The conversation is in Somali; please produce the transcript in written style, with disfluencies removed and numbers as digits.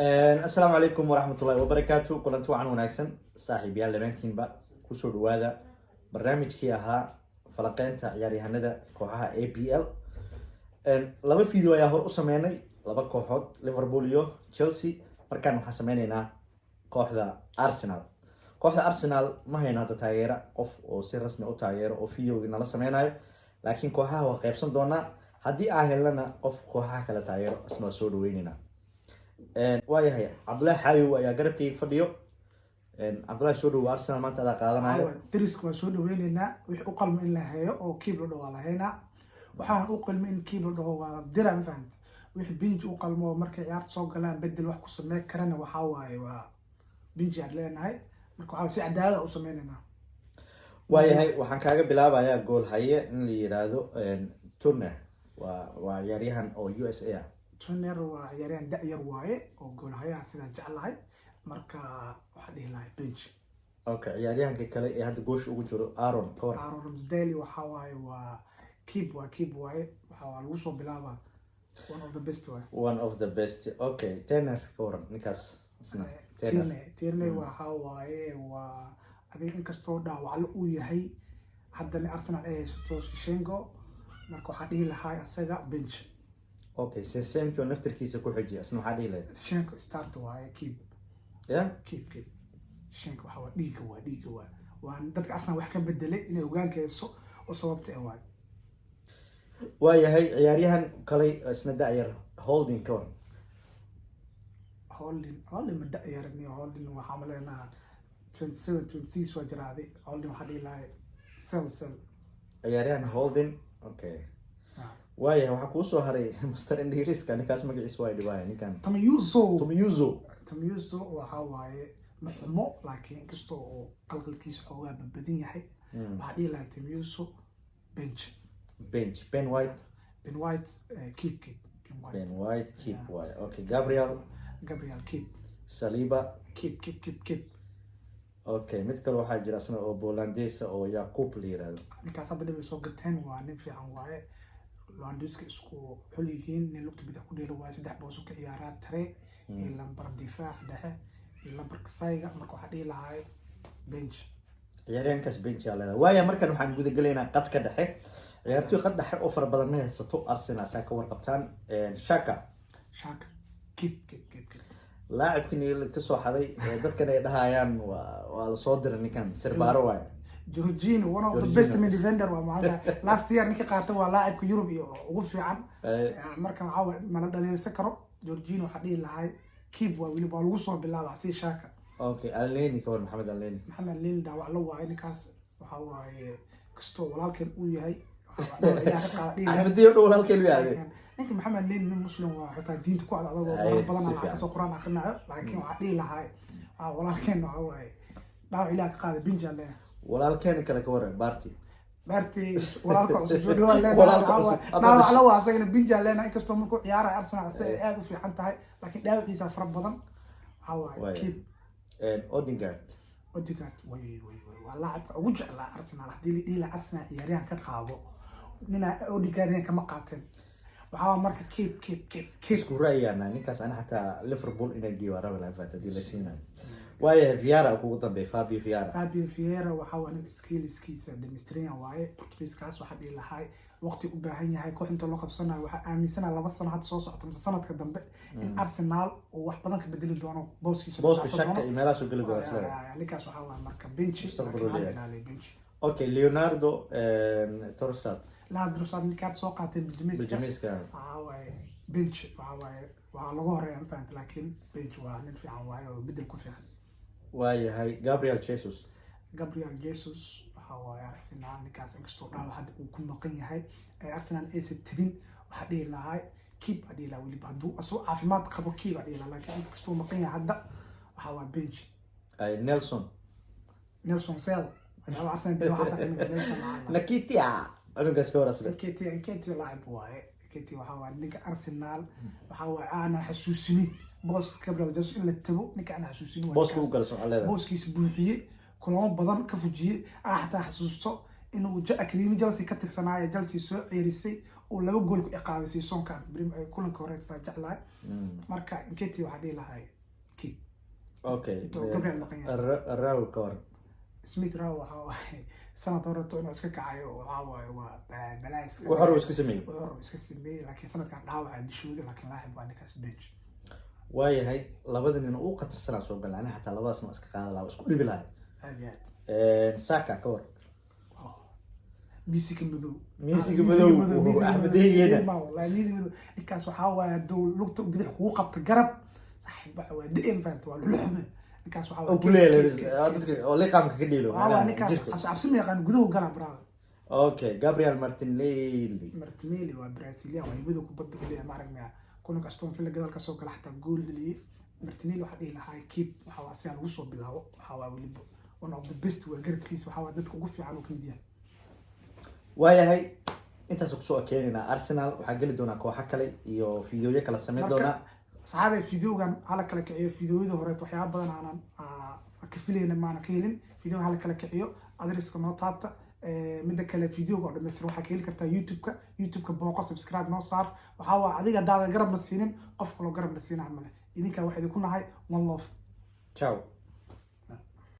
السلام عليكم ورحمة الله وبركاته. كلنتي وعن وناكسن صاحب يال لمانتين با كسو دوادا برنامجكي ahaa falaqeynta ciyaaryahanada kooxaha APL. laba video ayaa hor u sameynay laba kooxood Liverpool iyo Chelsea. markaan waxaan sameynaynaa kooxda Arsenal. kooxda Arsenal ma hayno hadda taageera qof oo si rasmi u taageero oo videoga nala sameynayo, laakiin kooxaha waa qaybsan doonaa. haddii aan helana qof kooxaha kala taageero asna waa soo dhaweynaynaa. waayahay Cabdullaahi Xaayow ayaa garabkayga fadhiyo. Cabdullaahi soo dhawo, Arsenal maanta adaa qaadanayo. deriska waa soo dhaweyneynaa wixii u qalmo in la hayo oo kiib la dhaho lahaynaa. waxaan u qalmo in kiib la dhaho waa dira, ma fahanta. wixii binji u qalmo markay ciyaarta soo galaan bedel wax ku sameyn karana waxaa waaye waa binji aan leenahay. marka waxaa si cadaalad u sameyneynaa. waayahay waxaan kaaga bilaabayaa gool haye in la yiraahdo Turner. waa ciyaaryahan oo USA ah. Turner waa ciyaaryahan da-yar waaye oo goolhayaha sidaan jeclahay. marka waxaa dhihi lahay bench. okay, ciyaaryahanka kale ee hadda goosh ugu jiro Aaron Ramsdale waxaa waaye waa keep waaye waxaa lagu soo bilaabaa one of the best waaye. one of the best. okay, Turner ka waran ninkaas isna. Tierney waxaa waaye waa adiga inkastoo dhaawaclo uu yahay haddana Arsenal ay haysato Shishenko, marka waxaa dhihi lahaa asaga bench. okay, Shishenko naftirkiisa ku xijiya isna waxaa dhihi lahayd Shishenko start waaye keep. keep Shishenko waxaa waa dhiiga waa dadka Arsenal wax ka bedelay inay hogaankeyso oo sababta ay waaye. waayahay ciyaaryahan kale isna da-yar Holding ka waran. Holding ma da-yarni. Holding waxaa maleenaha 27-26 waa jiraaday. Holding waxaa dhihi lahay sell ciyaaryahan Holding. okay, waayahay waxaa kuu soo haray Master Indiriska. ninkaas magaciisa waa dhibaaya ninkan Tamiyuso waxaa waaye maxumo, laakiin inkastoo oo qalqalkiisa xoogaa badan yahay waxaa dhihi lahaa Tamiyuso bench. Ben White keep. Ben White keep waaye. okay, Gabriel keep. Saliba keep. okay, mid kale waxaa jira asna oo Boolandeesa oo Yaqub la yiraahdo. ninkaas hadda dhibay soo gateen waa nin fiican waaye. Lewandowski isku xul yihiin, nin lugta bidix ku dheelo waaye. 3 boos ka ciyaaraa tare iyo lambar difaac dhexe iyo lambarka sayga. marka waxaa dhihi lahaa bench. ciyaaryahankaas bench aa leedahay. waaya markan waxaan guda gelaynaa qadka dhexe. ciyaartoy qad dhexe oo fara badan ma haysato Arsenal saa ka warqabtaan. Shaka keep. laacibkan ka soo xaday dadkan ay dhahayaan waa la soo diray ninkan Sirbaaro waaye. Jorginho, one of the best defender waa maanta. last year ninka qaatay waa laacibka Europe iyo ugu fiican. marka waxaa mana dhaliilsan karo. Jorginho waxaa dhihi lahaa keep waa wili baa lagu soo bilaabaa si Shaka. okay, Alneni ka waran. Maxamed Alneni dhaawac la waaye ninkaas. waxaa waaye kastoo walaalkeen uu yahay waxaa ilaahay ka qaada Ahmed Diop walaalkeen u yahay. ninka Maxamed Alneni nin muslim waa xitaa diinta ku adag oo badan kasoo Quraan akhrinayo, laakiin waxaa dhihi lahaa walaalkeen waxaa waaye dhaawac ilaahay ka qaada bench alle. walaalkeen kale ka waran Barty walaalka cusub soo dhawaan dhaawac la waa asagana bench alle. inkastoo markuu ciyaarayo Arsenal ay aad u fiican tahay, laakiin dhaawaciisa fara badan waxaa waaye keep. Odegaard waa laacibka ugu jeclaa Arsenal. haddii la dhihi lahaa Arsenal ciyaaryahan ka qaado nina Odegaard kama qaateen. waxaa marka keep isku ra'ayana ninkaas ana xataa Liverpool inay geeyo raba la faatay la siinayo. waayahay Vieira ugu dambeeyay Fabio Vieira waxaa waa nin skillskiisa dhameystiran waaye. Portugiiskaas waxaa dhihi lahaa waqti u baahan yahay koox inta loo qabsanayo. waxaa aaminsanahay 2 sano hadda soo socota mise sanadka dambe in Arsenal uu wax badan ka bedeli doono booskiisa. Shaka iyo meelaha soo gali doona isla. ninkaas waxaa waa marka bench. okay, Leonardo Trossard ninkaad soo qaateen Benjamiska waxaa waaye bench. waxaa lagu horeeya ma fahanta, laakiin bench waa nin fiican waaye oo bedel ku fiican. waayahay Gabriel Jesus waxaa waaye Arsenal ninkaas inkastoo dhaawac hadda uu ku maqan yahay ee Arsenal aysan tabin waxaa dhihi lahaa keep. dhihi lahaa weliba hadduu asoo caafimaad qabo keep dhihi lahaa, laakiin inkastoo maqan yahay hadda waxaa waa bench. Nelson Sell waxaa Arsenal dib waxaa sameeyay Nelson Nakitia anugas ka warasay. Nketiah laacib waaye. waxaa waaye ninka Arsenal waxaa waaye aan xasuusinin boos Gabriel Jesus in la tabo. ninka aan xasuusinin booska u galso leedahay. booskiisa buuxiyay kulamo badan ka fujiyay. xataa xasuusto inuu akademi Chelsea ka tirsanaayo Chelsea soo ceerisay oo laba gool ku iqaabay seasonkan kulanka hore saa jeclahay marka Nketiah waxa dhigi lahay keep okay Gabriel Laqanya Raul kawar Smith Rowe waxa sanad hore inuu iska kacayo waxa waaye waa balaas wuxuu iska sameeyay laakiin sanadkan dhaawaca dishooda laakiin laacib waa ninkaas bench waayahay labada nin uu qatarsanaa soo galaan xataa labadaas ma iska qaada laa isku dhibi lahay Saka kawar ميسي مدو أحمد هيدا ما والله ميسي مدو نكاس وحاوا دو لقطة بدي حقوق قبط قرب صاحب بقى دقيم فانت واللحمة نكاس وحاوا وكليه لبس اللي قام كديلو نكاس عبسمي قان جذو قلب برا اوكي جابرييل مارتينيلي وبرازيليا ويبدو كبد كليه ما رجع كونو كاستون في الجدال كسو كلا حتى جول لي مارتينيلي واحد إلى هاي كيب وحاوا سيال وصل بالهوا وحاوا وليبو one of the best وجرب كيس وحاوا دتك وقف عنو كمديان waayahay intaas ku soo keenina Arsenal waxa gali doona koox kale iyo fiidiyoyo kala sameyn doona saxaabay fiidiyogan hala kala kiciyo fiidiyowada hore waxyaabo badan aanan ka filayna maana ka helin fiidiyo hala kala kiciyo adreeska noo taabta mid kale fiidiyowga oo dhameystir waxa ka heli kartaa YouTube-ka booqo subscribe noo saar waxa waa adiga daada garab ma siinin qof kale garab ma siinaha male idinka waxa idin ku nahay one love ciao